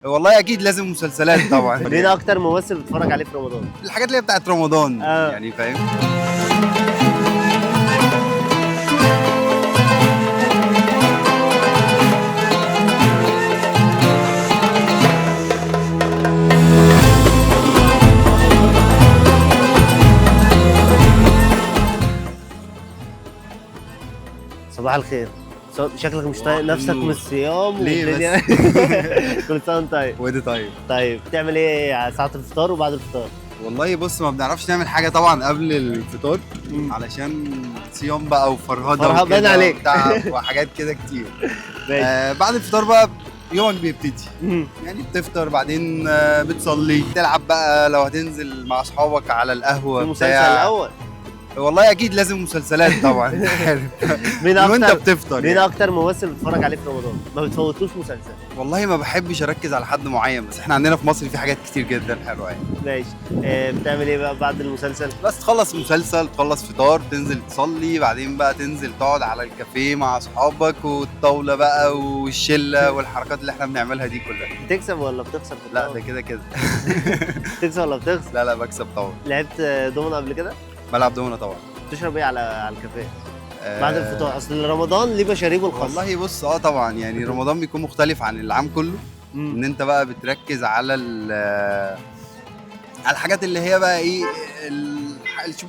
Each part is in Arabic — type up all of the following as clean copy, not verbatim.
والله اكيد لازم مسلسلات طبعا. مين اكتر ممثل بتتفرج عليه في رمضان؟ الحاجات اللي هي بتاعت رمضان آه. يعني فاهم. صباح الخير. شكلك مش طايق نفسك من الصيام ليه والدنيا. بس؟ كل سنه وانت طيب. وادي طيب. طيب بتعمل ايه على ساعه الفطار وبعد الفطار؟ والله بص ما بنعرفش نعمل حاجه طبعا قبل الفطار علشان صيام بقى وفرهده فرهدة باين وكده عليك. وتعب وحاجات كده كتير. ماشي. بعد الفطار بقى يومك بيبتدي. مم. يعني بتفطر بعدين بتصلي تلعب بقى لو هتنزل مع اصحابك على القهوه في مسلسل بتاع. الاول. والله اكيد لازم مسلسلات طبعا. انت عارف مين وانت اكتر بتفطر مين يعني. اكتر ممثل بتتفرج عليه في رمضان؟ ما بتفوتوش مسلسل. والله ما بحبش اركز على حد معين بس احنا عندنا في مصر في حاجات كتير جدا حلوه يعني. ماشي. بتعمل ايه بقى بعد المسلسل؟ بس تخلص مسلسل تخلص فطار تنزل تصلي بعدين بقى تنزل تقعد على الكافيه مع اصحابك والطاوله بقى والشله والحركات اللي احنا بنعملها دي كلها. بتكسب ولا بتخسر في لا الطاولة؟ ده كده كده. بتكسب ولا بتخسر؟ لا بكسب طبعا. لعبت دومنا قبل كده؟ بلعب دومنه طبعا. بتشرب ايه على الكافيه؟ آه، بعد الفطار، اصل رمضان ليه مشاريبه الخاصه. والله بص طبعا يعني رمضان بيكون مختلف عن العام كله. ان انت بقى بتركز على على الحاجات اللي هي بقى ايه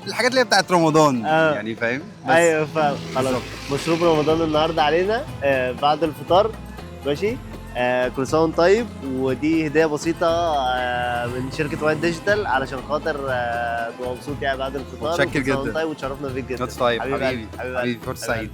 الحاجات اللي هي بتاعت رمضان يعني فاهم. بس ايوه فاهم. خلاص بالظبط. مشروب رمضان النهارده علينا بعد الفطار. ماشي. كل سنه وانت طيب، ودي هديه بسيطه من شركه وايت ديجيتال علشان خاطر تبقى مبسوط يعني بعد الفطار. متشكر وكل سنة وأنت جدا. طيب وتشرفنا بيك جدا. طيب حبيبي قلبي. حبيبي فرصه سعيده.